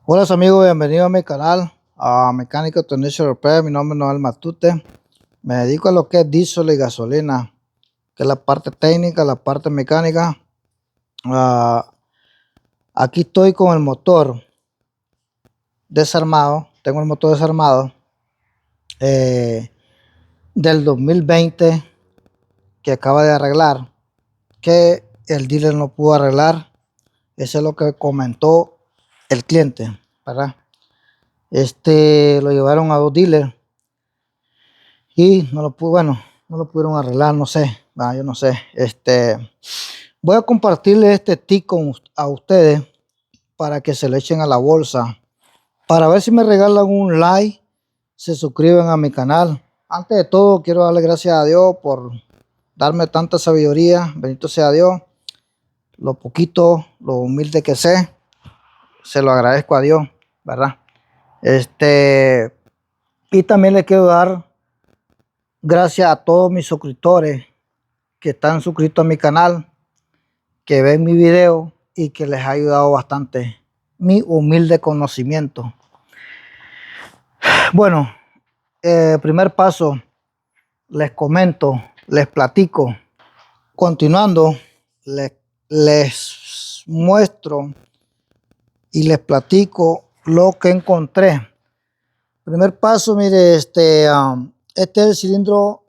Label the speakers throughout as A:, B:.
A: Hola amigos, bienvenidos a mi canal, a Mecánico Tonicio Repair. Mi nombre es Noel Matute. Me dedico a lo que es diésel y gasolina, que es la parte técnica, la parte mecánica. Ah, Aquí estoy con el motor desarmado. Tengo el motor desarmado eh, del 2020 que acaba de arreglar, que el dealer no pudo arreglar. Eso es lo que comentó el cliente, ¿verdad? Lo llevaron a dos dealers y no lo pudo, bueno, no lo pudieron arreglar, no sé, yo no sé. Voy a compartirle este tip a ustedes para que se lo echen a la bolsa, para ver si me regalan un like, se suscriben a mi canal. Antes de todo, quiero darle gracias a Dios por darme tanta sabiduría. Bendito sea Dios. Lo poquito, lo humilde que sé, se lo agradezco a Dios, ¿verdad? Y también le quiero dar gracias a todos mis suscriptores que están suscritos a mi canal, que ven mi video y que les ha ayudado bastante mi humilde conocimiento. Bueno, primer paso, les comento, les platico. Continuando, les muestro y les platico lo que encontré. Primer paso, mire, este es el cilindro.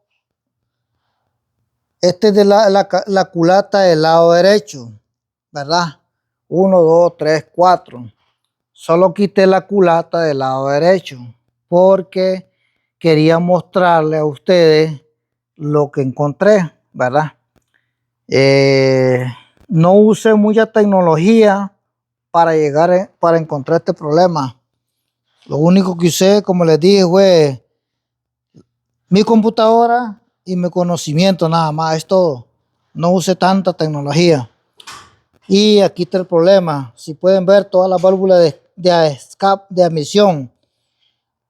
A: Este es de la culata del lado derecho, ¿verdad? 1, 2, 3, 4. Solo quité la culata del lado derecho porque quería mostrarle a ustedes lo que encontré, ¿verdad? No usé mucha tecnología para encontrar este problema. Lo único que usé, como les dije, fue mi computadora y mi conocimiento, nada más, es todo. No usé tanta tecnología. Y aquí está el problema. Si pueden ver todas las válvulas de escape, de admisión.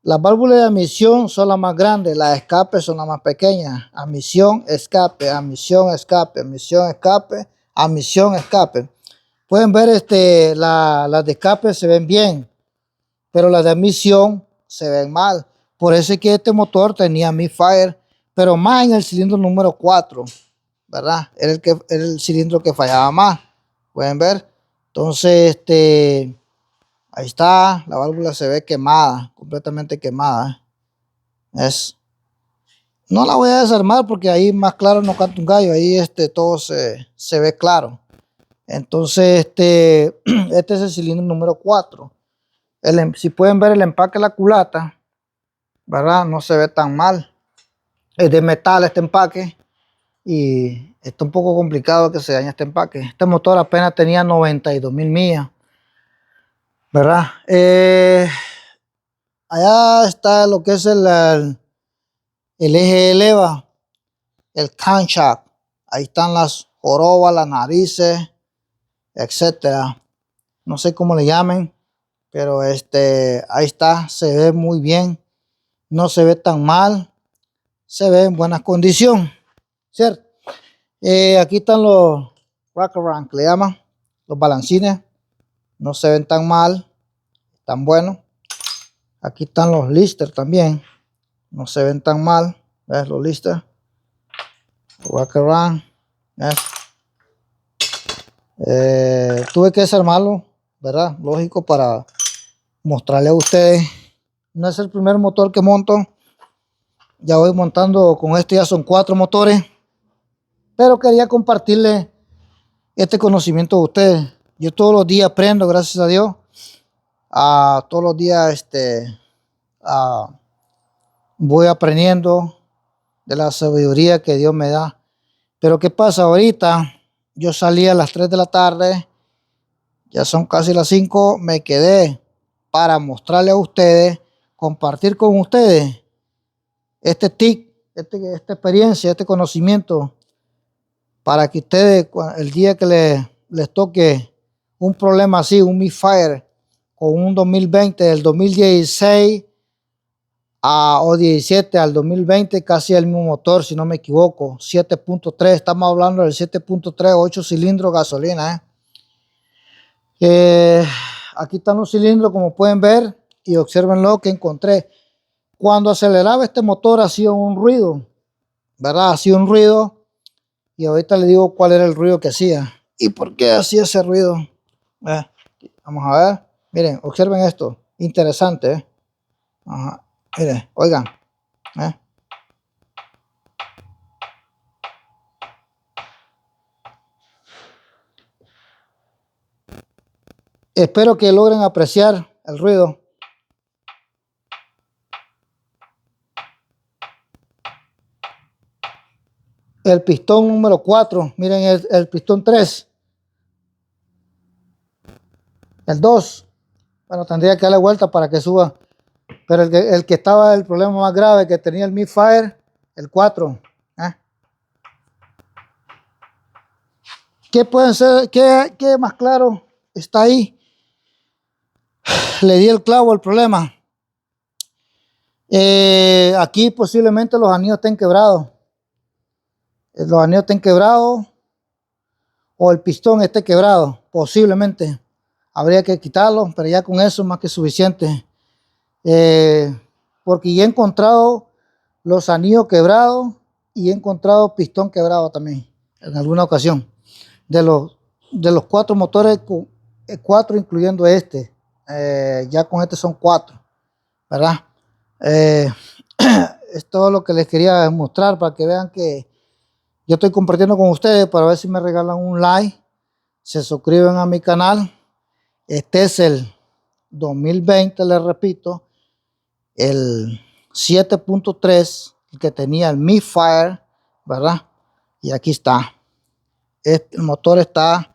A: Las válvulas de admisión son las más grandes, las de escape son las más pequeñas. Admisión, escape, admisión, escape, admisión, escape, admisión, escape. Pueden ver las de escape se ven bien, pero las de admisión se ven mal. Por eso es que este motor tenía misfire, pero más en el cilindro número 4, ¿verdad? Era el cilindro que fallaba más. Pueden ver. Entonces, ahí está, la válvula se ve quemada, completamente quemada. No la voy a desarmar porque ahí más claro no canta un gallo, ahí todo se ve claro. Entonces, este es el cilindro número 4. Si pueden ver el empaque de la culata, ¿verdad? No se ve tan mal. Es de metal este empaque y está un poco complicado que se dañe este empaque. Este motor apenas tenía 92,000 millas, ¿verdad? Allá está lo que es el eje de leva, el camshaft. Ahí están las jorobas, las narices, etcétera. No sé cómo le llamen, pero ahí está, se ve muy bien. No se ve tan mal, se ve en buenas condiciones, ¿cierto? Aquí están los wraparound, que le llaman, los balancines. No se ven tan mal, tan buenos. Aquí están los listers también, no se ven tan mal. ¿Ves? Los listers, wraparound. Tuve que desarmarlo, ¿verdad? Lógico, para mostrarle a ustedes. No es el primer motor que monto. Ya voy montando con ya son 4 motores. Pero quería compartirle este conocimiento de ustedes. Yo todos los días aprendo, gracias a Dios. Todos los días voy aprendiendo de la sabiduría que Dios me da. Pero ¿qué pasa? Ahorita yo salí a las 3 de la tarde, ya son casi las 5, me quedé para mostrarle a ustedes, compartir con ustedes este tip, esta experiencia, este conocimiento, para que ustedes el día que les toque un problema así, un misfire con un 2020, del 2016 o 17 al 2020, casi el mismo motor, si no me equivoco, 7.3, estamos hablando del 7.3, 8 cilindros gasolina. aquí están los cilindros, como pueden ver, y observen lo que encontré. Cuando aceleraba este motor hacía un ruido, ¿verdad? Hacía un ruido, y ahorita le digo cuál era el ruido que hacía y por qué hacía ese ruido. Vamos a ver, miren, observen esto, interesante, ¿eh? Ajá. Miren, oigan, ¿eh? Espero que logren apreciar el ruido. El pistón número 4, miren el pistón 3, el 2, bueno, tendría que darle vuelta para que suba, pero el que estaba el problema más grave que tenía el misfire, el 4. ¿Qué pueden ser? ¿Qué más claro está ahí? Le di el clavo al problema. Aquí posiblemente los anillos estén quebrados. Los anillos estén quebrados o el pistón esté quebrado, posiblemente. Habría que quitarlo, pero ya con eso es más que suficiente. Porque ya he encontrado los anillos quebrados y he encontrado pistón quebrado también en alguna ocasión. De los 4 motores, 4 incluyendo este, ya con este son 4, ¿verdad? Es todo lo que les quería mostrar para que vean que yo estoy compartiendo con ustedes, para ver si me regalan un like, se suscriben a mi canal. Este es el 2020, les repito, el 7.3, el que tenía el misfire, ¿verdad? Y aquí está. El motor está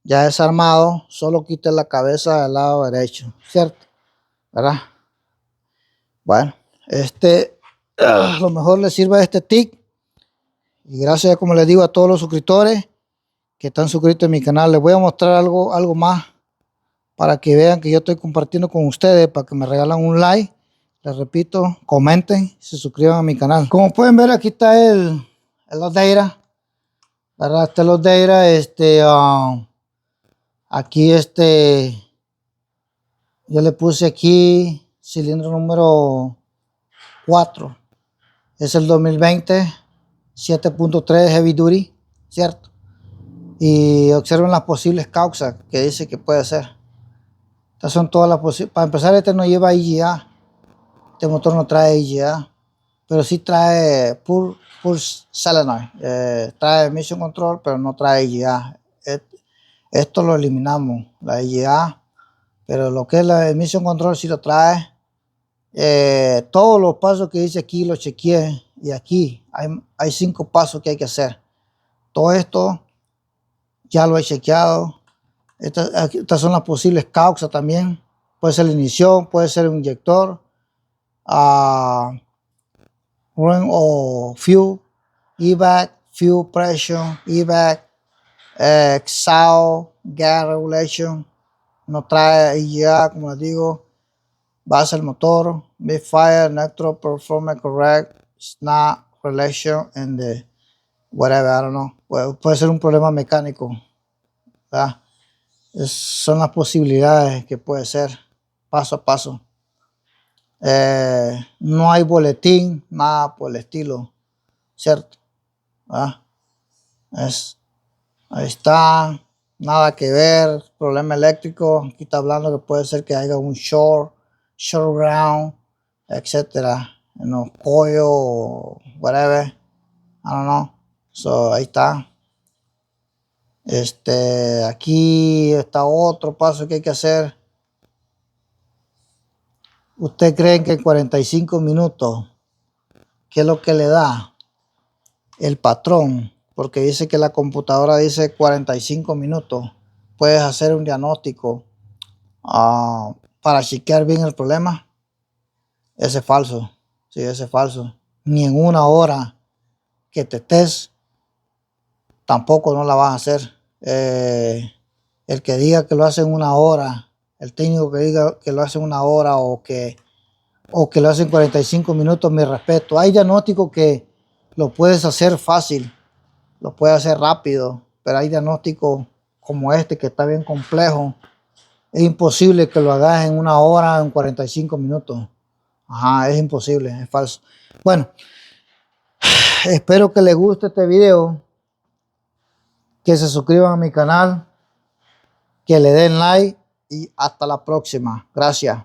A: ya desarmado, solo quita la cabeza del lado derecho, ¿cierto? ¿Verdad? Bueno, a lo mejor les sirva este tip. Y gracias, como les digo, a todos los suscriptores que están suscritos en mi canal. Les voy a mostrar algo más para que vean que yo estoy compartiendo con ustedes, para que me regalan un like. Les repito, comenten, se suscriban a mi canal. Como pueden ver, aquí está el load data, ¿verdad? Este load data, aquí yo le puse aquí cilindro número 4. Es el 2020 7.3 heavy duty, ¿cierto? Y observen las posibles causas que dice que puede ser. Estas son todas las posibles. Para empezar, este no lleva IGA. Este motor no trae IGA, pero sí trae pulse solenoid. Trae emission control, pero no trae IGA. Esto lo eliminamos, la IGA, pero lo que es la emission control sí lo trae. Todos los pasos que dice aquí los chequeé, y aquí hay 5 pasos que hay que hacer. Todo esto ya lo he chequeado. Estas son las posibles causas también. Puede ser la ignición, puede ser un inyector, run o fuel, evac, fuel pressure, evac, exhaust, gas regulation. No trae IGA, como les digo. Base el motor, misfire, neutral performance correct, snap relation, and the whatever, I don't know. Puede ser un problema mecánico, ¿verdad? Son las posibilidades que puede ser, paso a paso. No hay boletín, nada por el estilo, ¿cierto? ¿Verdad? Ahí está, nada que ver, problema eléctrico. Aquí está hablando que puede ser que haya un short ground, etcétera, en los pollos, whatever, I don't know. So ahí está. Aquí está otro paso que hay que hacer. ¿Usted cree que en 45 minutos, qué es lo que le da el patrón? Porque dice que la computadora dice 45 minutos. Puedes hacer un diagnóstico para chequear bien el problema. Ese es falso. Sí, ese es falso. Ni en una hora que te estés, tampoco no la vas a hacer. El que diga que lo hace en una hora, el técnico que diga que lo hace en una hora o que lo hace en 45 minutos, mi respeto. Hay diagnósticos que lo puedes hacer fácil, lo puedes hacer rápido, pero hay diagnósticos como este que está bien complejo, Es imposible que lo hagas en 1 hora, en 45 minutos. Ajá, es imposible, es falso. Bueno, espero que les guste este video, que se suscriban a mi canal, que le den like y hasta la próxima. Gracias.